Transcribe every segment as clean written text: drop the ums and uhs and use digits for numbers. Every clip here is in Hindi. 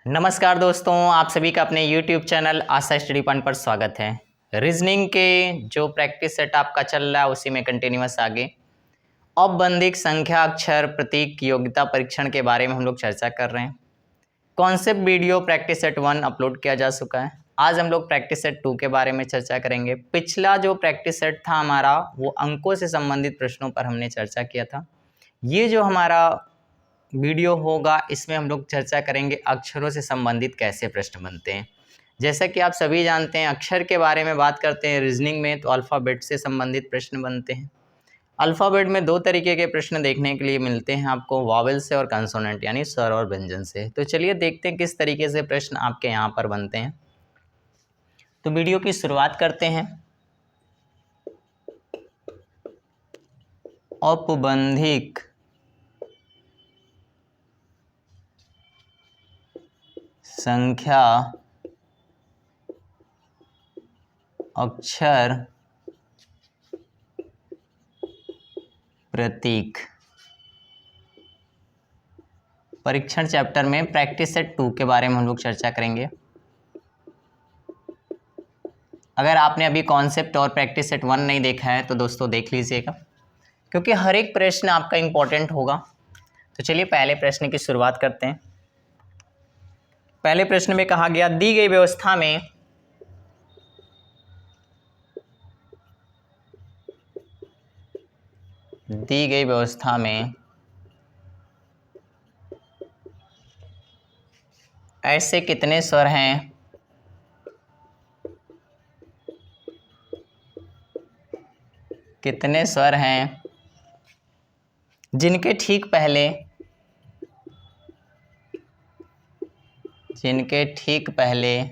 नमस्कार दोस्तों, आप सभी का अपने YouTube चैनल आशा स्टडी पॉइंट पर स्वागत है। रीजनिंग के जो प्रैक्टिस सेट आपका चल रहा है उसी में कंटिन्यूअस आगे औपबंधिक संख्या अक्षर प्रतीक योग्यता परीक्षण के बारे में हम लोग चर्चा कर रहे हैं। Concept video practice set 1 upload किया जा चुका है। आज हम लोग प्रैक्टिस सेट 2 के बारे में चर्चा करेंगे। पिछला जो प्रैक्टिस सेट था हमारा वो अंकों से संबंधित प्रश्नों पर हमने चर्चा किया था। ये जो हमारा वीडियो होगा इसमें हम लोग चर्चा करेंगे अक्षरों से संबंधित कैसे प्रश्न बनते हैं। जैसा कि आप सभी जानते हैं, अक्षर के बारे में बात करते हैं रीजनिंग में तो अल्फ़ाबेट से संबंधित प्रश्न बनते हैं। अल्फ़ाबेट में दो तरीके के प्रश्न देखने के लिए मिलते हैं आपको, वॉवेल से और कंसोनेंट यानी स्वर और व्यंजन से। तो चलिए देखते हैं किस तरीके से प्रश्न आपके यहाँ पर बनते हैं। तो वीडियो की शुरुआत करते हैं। औपबंधिक संख्या अक्षर प्रतीक परीक्षण चैप्टर में प्रैक्टिस सेट 2 के बारे में हम लोग चर्चा करेंगे। अगर आपने अभी कॉन्सेप्ट और प्रैक्टिस सेट 1 नहीं देखा है तो दोस्तों देख लीजिएगा, क्योंकि हर एक प्रश्न आपका इम्पोर्टेंट होगा। तो चलिए पहले प्रश्न की शुरुआत करते हैं। पहले प्रश्न में कहा गया दी गई व्यवस्था में ऐसे कितने स्वर हैं जिनके ठीक पहले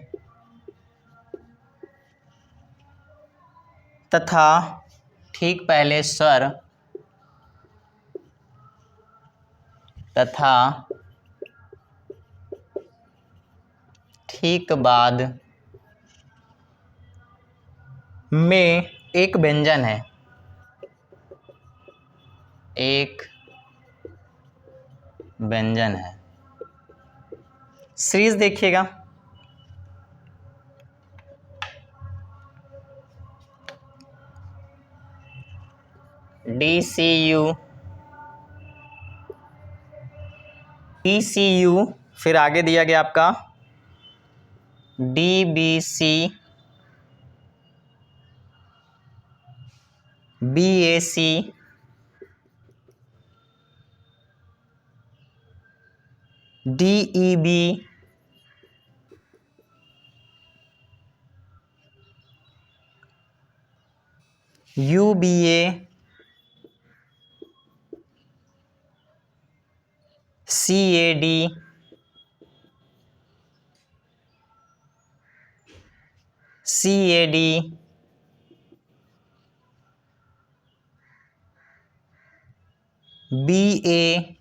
तथा ठीक पहले स्वर तथा ठीक बाद में एक व्यंजन है। सीरीज देखिएगा। DCU, फिर आगे दिया गया आपका DBC, BAC, DEB, UBA, CAD, BA,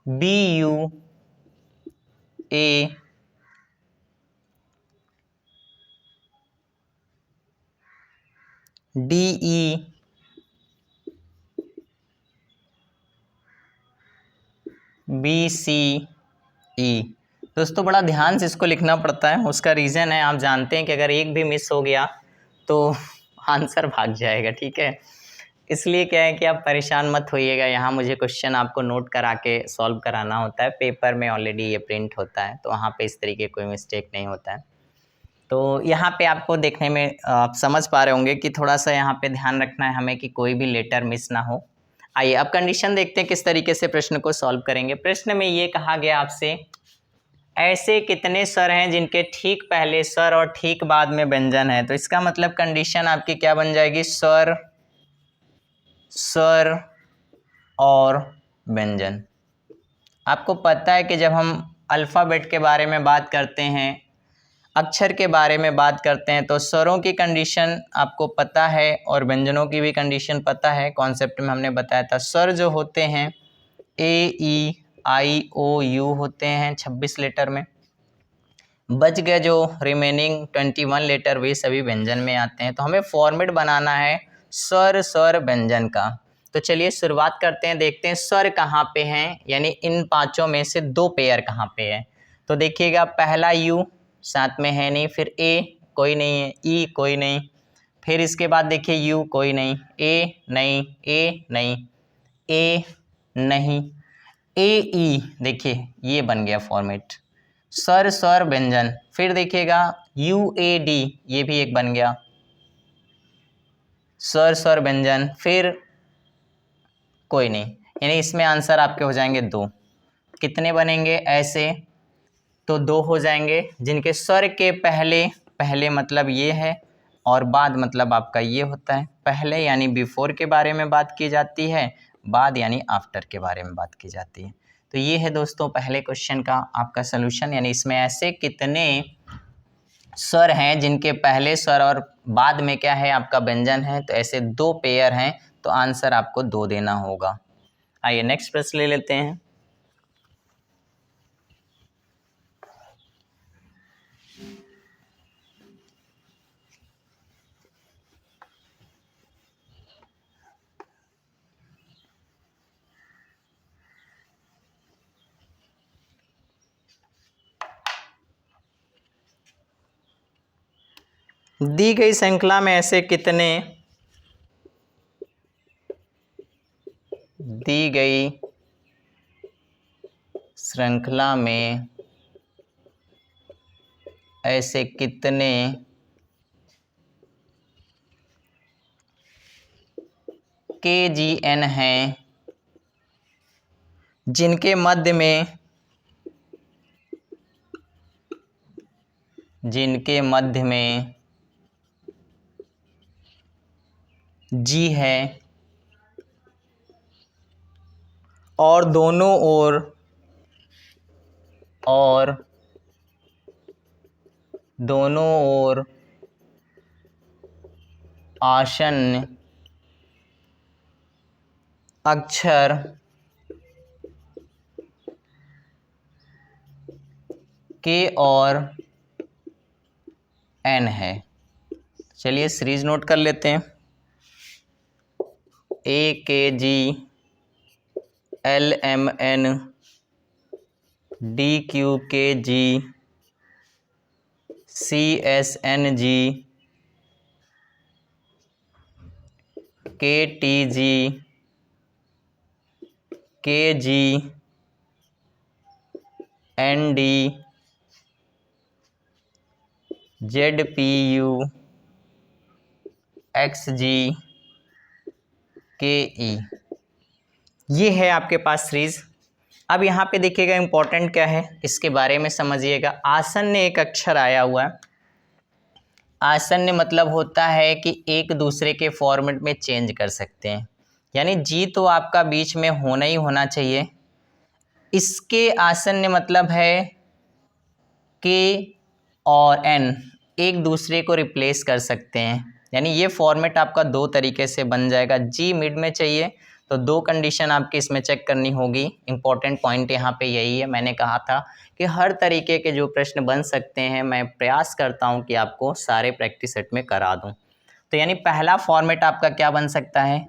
BU, A, DE, BCE। दोस्तों बड़ा ध्यान से इसको लिखना पड़ता है। उसका रीज़न है, आप जानते हैं कि अगर एक भी मिस हो गया तो आंसर भाग जाएगा, ठीक है। इसलिए क्या है कि आप परेशान मत होइएगा। यहाँ मुझे क्वेश्चन आपको नोट करा के सॉल्व कराना होता है। पेपर में ऑलरेडी ये प्रिंट होता है, तो वहाँ पे इस तरीके कोई मिस्टेक नहीं होता है। तो यहाँ पे आपको देखने में आप समझ पा रहे होंगे कि थोड़ा सा यहाँ पे ध्यान रखना है हमें कि कोई भी लेटर मिस ना हो। आइए अब कंडीशन देखते हैं किस तरीके से प्रश्न को सॉल्व करेंगे। प्रश्न में ये कहा गया आपसे ऐसे कितने स्वर हैं जिनके ठीक पहले स्वर और ठीक बाद में व्यंजन है। तो इसका मतलब कंडीशन आपकी क्या बन जाएगी, स्वर और व्यंजन। आपको पता है कि जब हम अल्फ़ाबेट के बारे में बात करते हैं, अक्षर के बारे में बात करते हैं, तो स्वरों की कंडीशन आपको पता है और व्यंजनों की भी कंडीशन पता है। कॉन्सेप्ट में हमने बताया था स्वर जो होते हैं AEIOU होते हैं 26 लेटर में। बच गए जो रिमेनिंग 21 लेटर वे सभी व्यंजन में आते हैं। तो हमें फॉर्मेट बनाना है स्वर व्यंजन का। तो चलिए शुरुआत करते हैं, देखते हैं स्वर कहाँ पे हैं, यानी इन पांचों में से दो पेयर कहाँ पे है। तो देखिएगा पहला यू साथ में है नहीं, फिर ए कोई नहीं है, ई कोई नहीं, फिर इसके बाद देखिए यू कोई नहीं, ए नहीं, ए नहीं, ए नहीं, ए ई, देखिए ये बन गया फॉर्मेट स्वर स्वर व्यंजन। फिर देखिएगा यू ए डी, ये भी एक बन गया स्वर स्वर व्यंजन। फिर कोई नहीं, यानी इसमें आंसर आपके हो जाएंगे दो। कितने बनेंगे ऐसे? तो दो हो जाएंगे जिनके स्वर के पहले, पहले मतलब ये है और बाद मतलब आपका ये होता है। पहले यानी बिफोर के बारे में बात की जाती है, बाद यानी आफ्टर के बारे में बात की जाती है। तो ये है दोस्तों पहले क्वेश्चन का आपका सलूशन, यानी इसमें ऐसे कितने स्वर हैं जिनके पहले स्वर और बाद में क्या है आपका व्यंजन है। तो ऐसे दो पेयर हैं, तो आंसर आपको दो देना होगा। आइए नेक्स्ट प्रश्न ले लेते हैं। दी गई श्रृंखला में ऐसे कितने, दी गई श्रृंखला में ऐसे कितने KGN हैं जिनके मध्य में, जिनके मध्य में G है और दोनों ओर, और दोनों ओर आसन्न अक्षर K और N है। चलिए सीरीज नोट कर लेते हैं। AKG LMN DQKG CSNG KTG KG ND ZPU XG KE, ये है आपके पास सीरीज। अब यहाँ पे देखिएगा इम्पोर्टेंट क्या है इसके बारे में समझिएगा। आसन्न एक अक्षर आया हुआ है, आसन्न मतलब होता है कि एक दूसरे के फॉर्मेट में चेंज कर सकते हैं, यानी जी तो आपका बीच में होना ही होना चाहिए। इसके आसन्न मतलब है के और एन एक दूसरे को रिप्लेस कर सकते हैं, यानी ये फॉर्मेट आपका दो तरीके से बन जाएगा। जी मिड में चाहिए तो दो कंडीशन आपकी इसमें चेक करनी होगी। इंपॉर्टेंट पॉइंट यहाँ पे यही है, मैंने कहा था कि हर तरीके के जो प्रश्न बन सकते हैं मैं प्रयास करता हूँ कि आपको सारे प्रैक्टिस सेट में करा दूँ। तो यानी पहला फॉर्मेट आपका क्या बन सकता है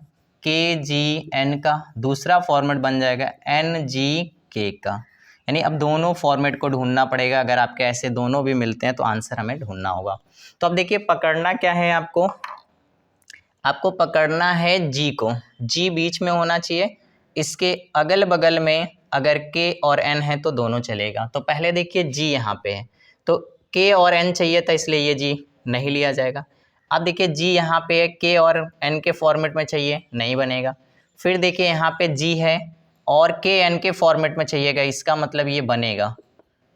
KGN का, दूसरा फॉर्मेट बन जाएगा NGK का। यानी अब दोनों फॉर्मेट को ढूंढना पड़ेगा, अगर आपके ऐसे दोनों भी मिलते हैं तो आंसर हमें ढूंढना होगा। तो अब देखिए पकड़ना क्या है आपको, आपको पकड़ना है जी को, जी बीच में होना चाहिए, इसके अगल बगल में अगर के और एन है तो दोनों चलेगा। तो पहले देखिए जी यहाँ पे है तो के और एन चाहिए था, इसलिए ये जी नहीं लिया जाएगा। अब देखिए जी यहाँ पे है, के और एन के फॉर्मेट में चाहिए, नहीं बनेगा। फिर देखिए यहाँ पे जी है और के एन के फॉर्मेट में चाहिएगा, इसका मतलब ये बनेगा,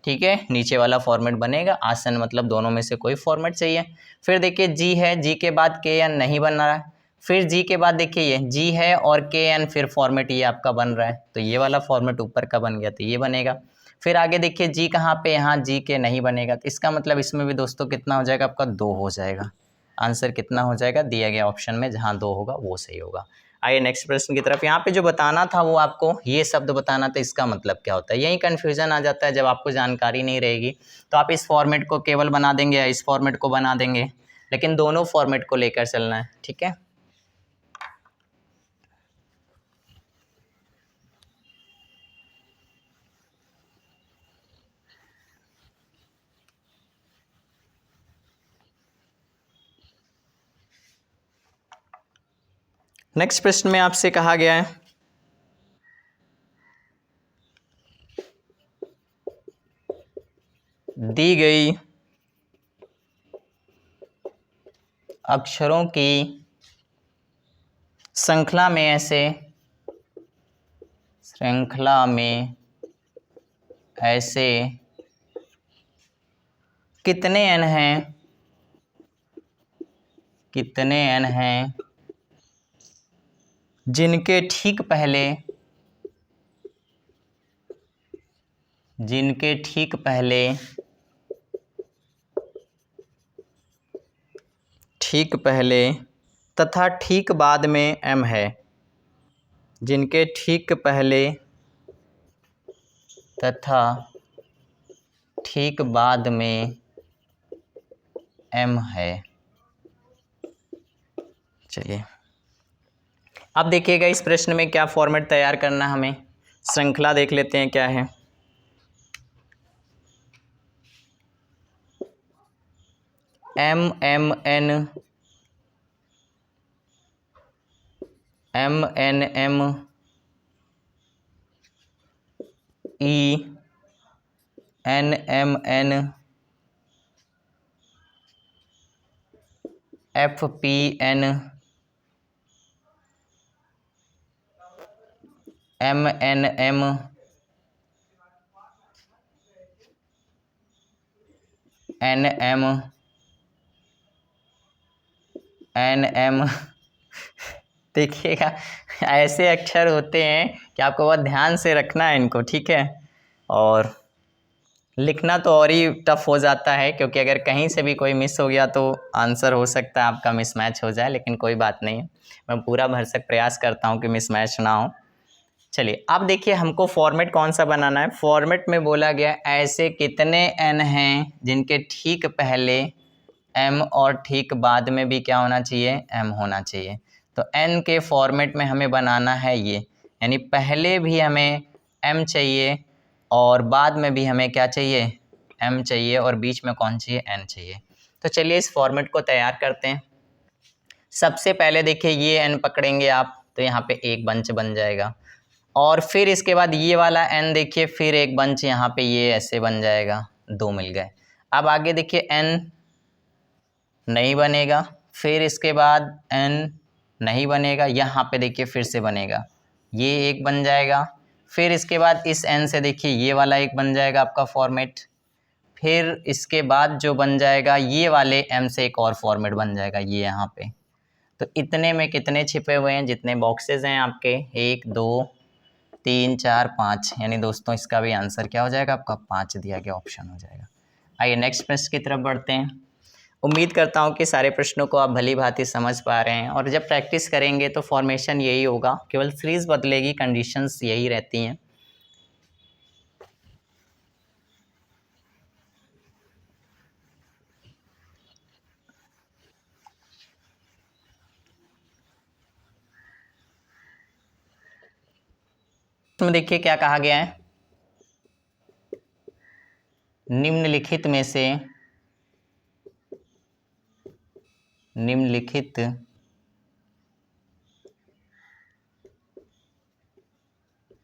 ठीक है, नीचे वाला फॉर्मेट बनेगा। आसन मतलब दोनों में से कोई फॉर्मेट चाहिए। फिर देखिए जी है, जी के बाद के एन नहीं बन रहा है, फिर जी के बाद देखिए ये जी है और के एन, फिर फॉर्मेट ये आपका बन रहा है, तो ये वाला फॉर्मेट ऊपर का बन गया तो ये बनेगा। फिर आगे देखिए जी कहाँ पे, यहाँ जी के नहीं बनेगा, तो इसका मतलब इसमें भी दोस्तों कितना हो जाएगा आपका, दो हो जाएगा। आंसर कितना हो जाएगा, दिया गया ऑप्शन में जहाँ दो होगा वो सही होगा। आइए नेक्स्ट प्रश्न की तरफ। यहाँ पे जो बताना था वो आपको ये शब्द बताना था, इसका मतलब क्या होता है, यही कन्फ्यूजन आ जाता है जब आपको जानकारी नहीं रहेगी। तो आप इस फॉर्मेट को केवल बना देंगे या इस फॉर्मेट को बना देंगे, लेकिन दोनों फॉर्मेट को लेकर चलना है, ठीक है। नेक्स्ट प्रश्न में आपसे कहा गया है दी गई अक्षरों की श्रृंखला में ऐसे कितने n हैं जिनके ठीक पहले तथा ठीक बाद में m है, जिनके ठीक पहले तथा ठीक बाद में m है। चलिए अब देखिएगा इस प्रश्न में क्या फॉर्मेट तैयार करना है हमें। श्रृंखला देख लेते हैं क्या है। MMN MNM NMN FPN MNM NM देखिएगा ऐसे अक्षर होते हैं कि आपको बहुत ध्यान से रखना है इनको, ठीक है। और लिखना तो और ही टफ हो जाता है, क्योंकि अगर कहीं से भी कोई मिस हो गया तो आंसर हो सकता है आपका मिसमैच हो जाए, लेकिन कोई बात नहीं है, मैं पूरा भरसक प्रयास करता हूँ कि मिसमैच ना हो। चलिए अब देखिए हमको फॉर्मेट कौन सा बनाना है। फॉर्मेट में बोला गया ऐसे कितने n हैं जिनके ठीक पहले m और ठीक बाद में भी क्या होना चाहिए, m होना चाहिए। तो n के फॉर्मेट में हमें बनाना है ये, यानी पहले भी हमें m चाहिए और बाद में भी हमें क्या चाहिए, m चाहिए, और बीच में कौन चाहिए, n चाहिए। तो चलिए इस फॉर्मेट को तैयार करते हैं। सबसे पहले देखिए ये n पकड़ेंगे आप तो यहाँ पे एक बंच बन जाएगा, और फिर इसके बाद ये वाला n देखिए फिर एक बंच यहाँ पे ये ऐसे बन जाएगा, दो मिल गए। अब आगे देखिए n नहीं बनेगा, फिर इसके बाद n नहीं बनेगा, यहाँ पे देखिए फिर से बनेगा, ये एक बन जाएगा, फिर इसके बाद इस n से देखिए ये वाला एक बन जाएगा आपका फॉर्मेट, फिर इसके बाद जो बन जाएगा ये वाले m से एक और फॉर्मेट बन जाएगा ये यहाँ पे। तो इतने में कितने छिपे हुए हैं, जितने बॉक्सेस हैं आपके 1 2 3 4 5, यानी दोस्तों इसका भी आंसर क्या हो जाएगा आपका 5 दिया गया ऑप्शन हो जाएगा। आइए नेक्स्ट प्रश्न की तरफ बढ़ते हैं। उम्मीद करता हूँ कि सारे प्रश्नों को आप भली भांति समझ पा रहे हैं, और जब प्रैक्टिस करेंगे तो फॉर्मेशन यही होगा, केवल सीरीज बदलेगी, कंडीशंस यही रहती हैं। इसमें देखिए क्या कहा गया है, निम्नलिखित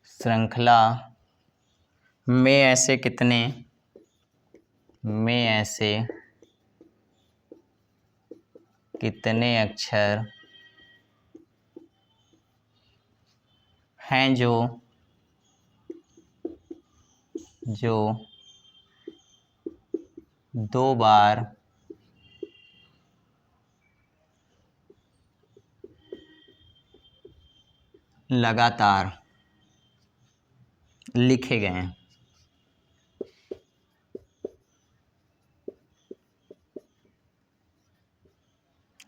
श्रृंखला में ऐसे कितने अक्षर हैं जो दो बार लगातार लिखे गए हैं।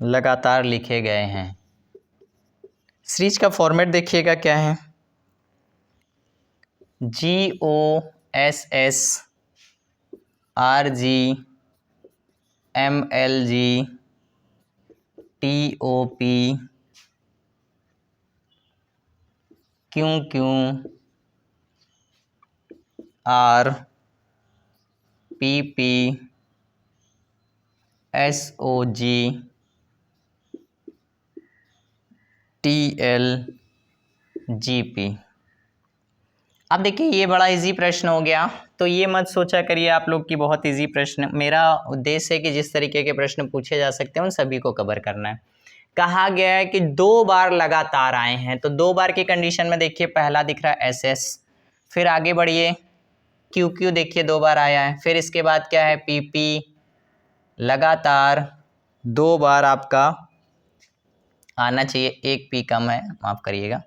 लगातार लिखे गए हैं। सीरीज का फॉर्मेट देखिएगा क्या है, GOSSRGMLG TOP QQRPPSOG TLGP। अब देखिए ये बड़ा इजी प्रश्न हो गया, तो ये मत सोचा करिए आप लोग की बहुत इजी प्रश्न। मेरा उद्देश्य है कि जिस तरीके के प्रश्न पूछे जा सकते हैं उन सभी को कवर करना है। कहा गया है कि 2 बार लगातार आए हैं, तो 2 बार की कंडीशन में देखिए पहला दिख रहा है SS, फिर आगे बढ़िए QQ देखिए 2 बार आया है, फिर इसके बाद क्या है PP, लगातार 2 बार आपका आना चाहिए, एक P कम है, माफ करिएगा,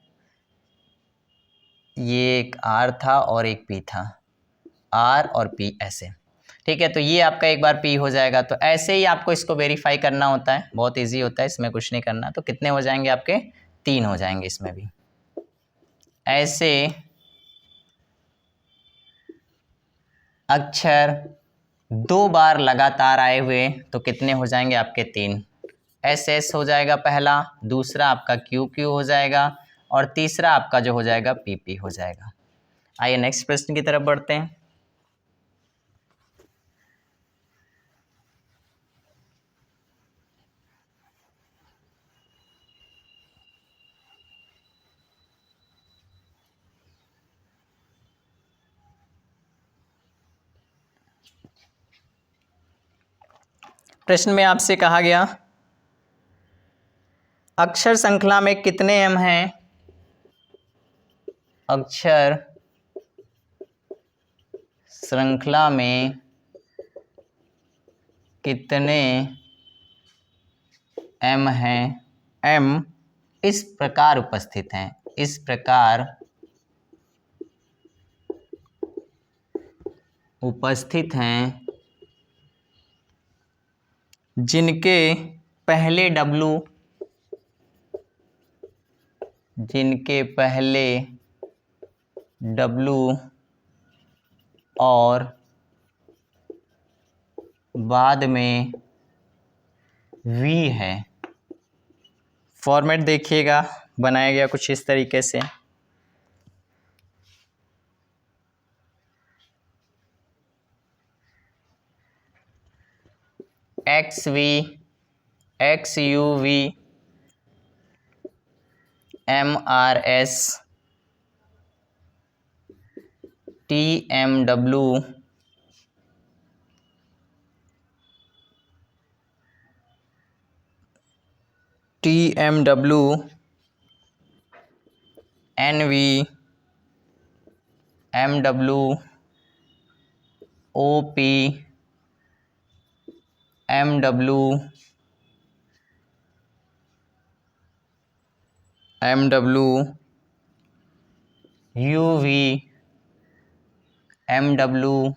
ये एक R था और एक P था, R और P ऐसे, ठीक है। तो ये आपका एक बार P हो जाएगा। तो ऐसे ही आपको इसको वेरीफाई करना होता है, बहुत इजी होता है, इसमें कुछ नहीं करना। तो कितने हो जाएंगे आपके, 3 हो जाएंगे इसमें भी। ऐसे अक्षर 2 बार लगातार आए हुए तो कितने हो जाएंगे आपके, 3। SS हो जाएगा पहला, दूसरा आपका QQ हो जाएगा और तीसरा आपका जो हो जाएगा PP हो जाएगा। आइए नेक्स्ट प्रश्न की तरफ बढ़ते हैं। प्रश्न में आपसे कहा गया अक्षर श्रृंखला में कितने M हैं, अक्षर श्रृंखला में कितने M हैं, M इस प्रकार उपस्थित हैं, इस प्रकार उपस्थित हैं जिनके पहले W, जिनके पहले W और बाद में V है। फॉर्मेट देखिएगा, बनाया गया कुछ इस तरीके से। XV, XUV, MRS, TMW, NV, MW, OP, MW, UV, MW,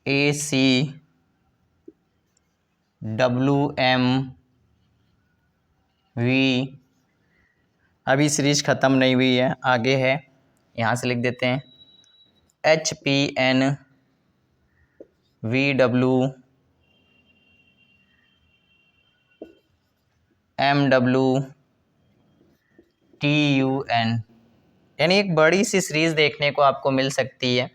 AC, WM, V। अभी सीरीज ख़त्म नहीं हुई है, आगे है, यहाँ से लिख देते हैं HPN, VW, MW, TUN। यानी एक बड़ी सी सीरीज़ देखने को आपको मिल सकती है।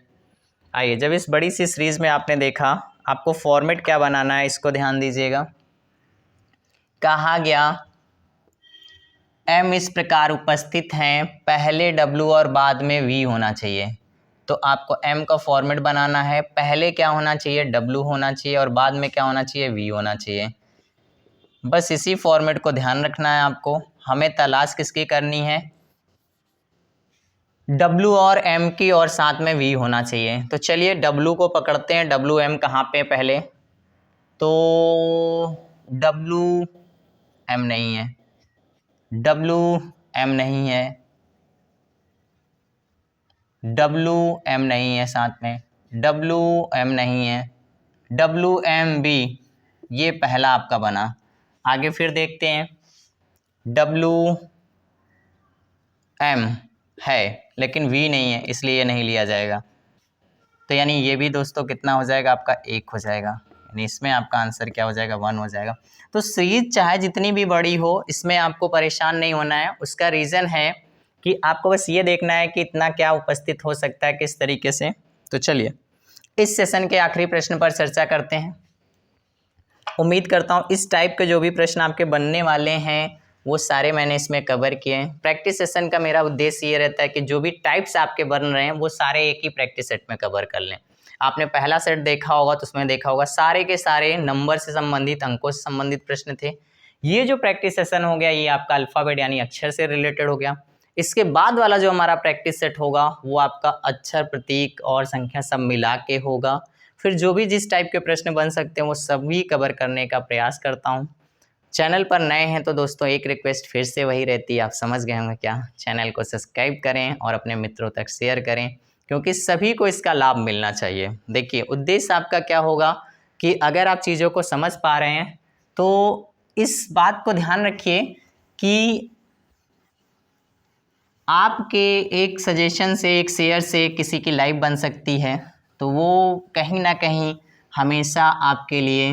आइए, जब इस बड़ी सी सीरीज़ में आपने देखा, आपको फॉर्मेट क्या बनाना है इसको ध्यान दीजिएगा। कहा गया M इस प्रकार उपस्थित हैं, पहले W और बाद में V होना चाहिए। तो आपको M का फॉर्मेट बनाना है, पहले क्या होना चाहिए, W होना चाहिए और बाद में क्या होना चाहिए, V होना चाहिए। बस इसी फॉर्मेट को ध्यान रखना है आपको। हमें तलाश किसकी करनी है, W और M की और साथ में V होना चाहिए। तो चलिए W को पकड़ते हैं, WM कहाँ पे पहले, तो WM नहीं है, WM नहीं है, WM नहीं है, साथ में WM नहीं है, WMB ये पहला आपका बना। आगे फिर देखते हैं, WM है लेकिन V नहीं है, इसलिए ये नहीं लिया जाएगा। तो यानी ये भी दोस्तों कितना हो जाएगा आपका, 1 हो जाएगा। यानी इसमें आपका आंसर क्या हो जाएगा, 1 हो जाएगा। तो सीरीज चाहे जितनी भी बड़ी हो, इसमें आपको परेशान नहीं होना है। उसका रीज़न है कि आपको बस ये देखना है कि इतना क्या उपस्थित हो सकता है, किस तरीके से। तो चलिए इस सेशन के आखिरी प्रश्न पर चर्चा करते हैं। उम्मीद करता हूँ इस टाइप के जो भी प्रश्न आपके बनने वाले हैं वो सारे मैंने इसमें कवर किए हैं। प्रैक्टिस सेशन का मेरा उद्देश्य ये रहता है कि जो भी टाइप्स आपके बन रहे हैं वो सारे एक ही प्रैक्टिस सेट में कवर कर लें। आपने पहला सेट देखा होगा तो उसमें देखा होगा सारे के सारे नंबर से संबंधित, अंकों से संबंधित प्रश्न थे। ये जो प्रैक्टिस सेशन हो गया ये आपका अल्फ़ाबेट यानी अक्षर से रिलेटेड हो गया। इसके बाद वाला जो हमारा प्रैक्टिस सेट होगा वो आपका अक्षर, प्रतीक और संख्या सब मिला के होगा। फिर जो भी जिस टाइप के प्रश्न बन सकते हैं वो सभी कवर करने का प्रयास करता हूँ। चैनल पर नए हैं तो दोस्तों एक रिक्वेस्ट फिर से वही रहती है, आप समझ गए होंगे क्या, चैनल को सब्सक्राइब करें और अपने मित्रों तक शेयर करें क्योंकि सभी को इसका लाभ मिलना चाहिए। देखिए उद्देश्य आपका क्या होगा कि अगर आप चीज़ों को समझ पा रहे हैं तो इस बात को ध्यान रखिए कि आपके एक सजेशन से, एक शेयर से किसी की लाइफ बन सकती है, तो वो कहीं ना कहीं हमेशा आपके लिए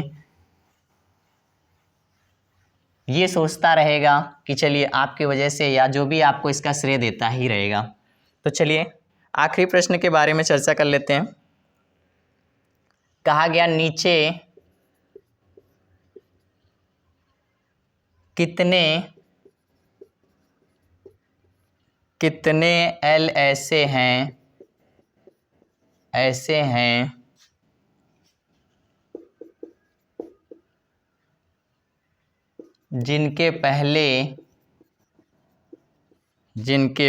ये सोचता रहेगा कि चलिए आपकी वजह से, या जो भी आपको इसका श्रेय देता ही रहेगा। तो चलिए आखिरी प्रश्न के बारे में चर्चा कर लेते हैं। कहा गया नीचे कितने एल ऐसे हैं जिनके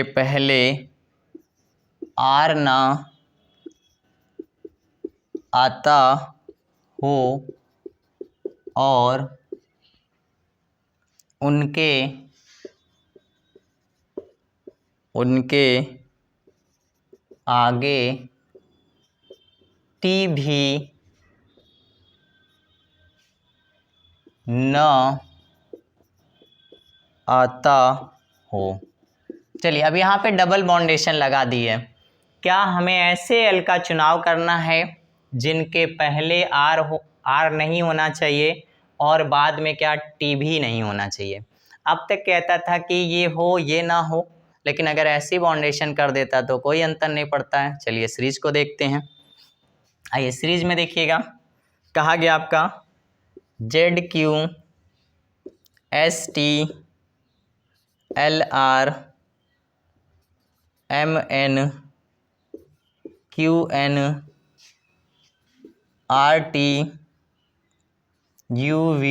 पहले आर ना आता हो और उनके आगे टी भी न आता हो। चलिए अब यहाँ पे डबल बॉन्डेशन लगा दी है। क्या हमें ऐसे एल का चुनाव करना है जिनके पहले आर नहीं होना चाहिए और बाद में क्या टी भी नहीं होना चाहिए। अब तक कहता था कि ये हो ये ना हो, लेकिन अगर ऐसी बॉन्डेशन कर देता तो कोई अंतर नहीं पड़ता है। चलिए सीरीज को देखते हैं। आइए सीरीज में देखिएगा, कहा गया आपका ZQ ST LR MN QN RT UV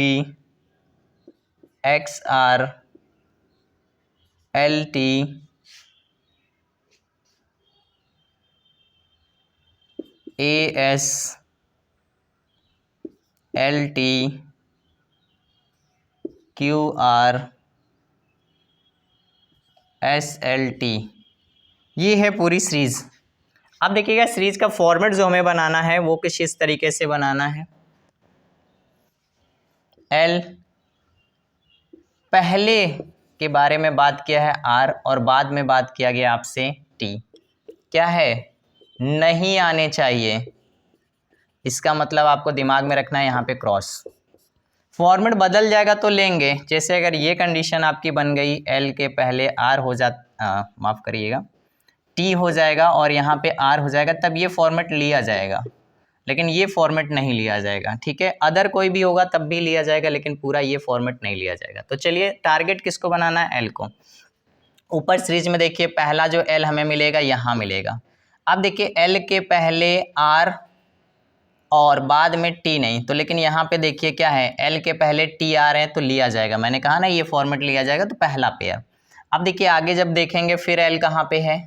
XR LT AS LT QR SLT, ये है पूरी सीरीज। अब देखिएगा सीरीज का फॉर्मेट जो हमें बनाना है वो कुछ इस तरीके से बनाना है। एल पहले के बारे में बात किया है आर और बाद में बात किया गया आपसे टी। क्या है, नहीं आने चाहिए, इसका मतलब आपको दिमाग में रखना है यहाँ पे क्रॉस। फॉर्मेट बदल जाएगा तो लेंगे, जैसे अगर ये कंडीशन आपकी बन गई एल के पहले आर हो माफ़ करिएगा टी हो जाएगा और यहाँ पे आर हो जाएगा, तब ये फॉर्मेट लिया जाएगा, लेकिन ये फॉर्मेट नहीं लिया जाएगा। ठीक है, अदर कोई भी होगा तब भी लिया जाएगा, लेकिन पूरा ये फॉर्मेट नहीं लिया जाएगा। तो चलिए टारगेट किसको बनाना है, एल को। ऊपर सीरीज में देखिए पहला जो एल हमें मिलेगा यहाँ मिलेगा। अब देखिए एल के पहले आर और बाद में टी नहीं, तो लेकिन यहाँ पे देखिए क्या है, एल के पहले टी आ रहे हैं तो लिया जाएगा। मैंने कहा ना ये फॉर्मेट लिया जाएगा, तो पहला पेयर। अब देखिए आगे जब देखेंगे फिर एल कहाँ पे है,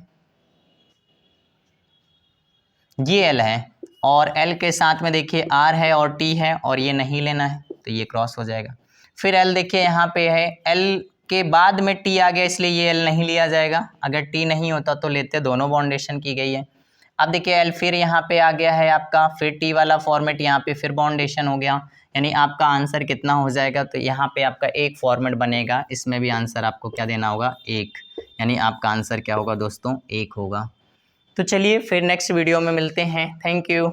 ये एल है और एल के साथ में देखिए आर है और टी है और ये नहीं लेना है तो ये क्रॉस हो जाएगा। फिर एल देखिए यहाँ पे है, एल के बाद में टी आ गया इसलिए ये एल नहीं लिया जाएगा। अगर टी नहीं होता तो लेते, दोनों बॉन्डेशन की गई है। अब देखिए एल फिर यहाँ पे आ गया है आपका, फिर टी वाला फॉर्मेट यहाँ पे फिर बॉन्डेशन हो गया, यानी आपका आंसर कितना हो जाएगा, तो यहाँ पे आपका एक फॉर्मेट बनेगा, इसमें भी आंसर आपको क्या देना होगा, एक, यानी आपका आंसर क्या होगा दोस्तों, एक होगा। तो चलिए फिर नेक्स्ट वीडियो में मिलते हैं। Thank you.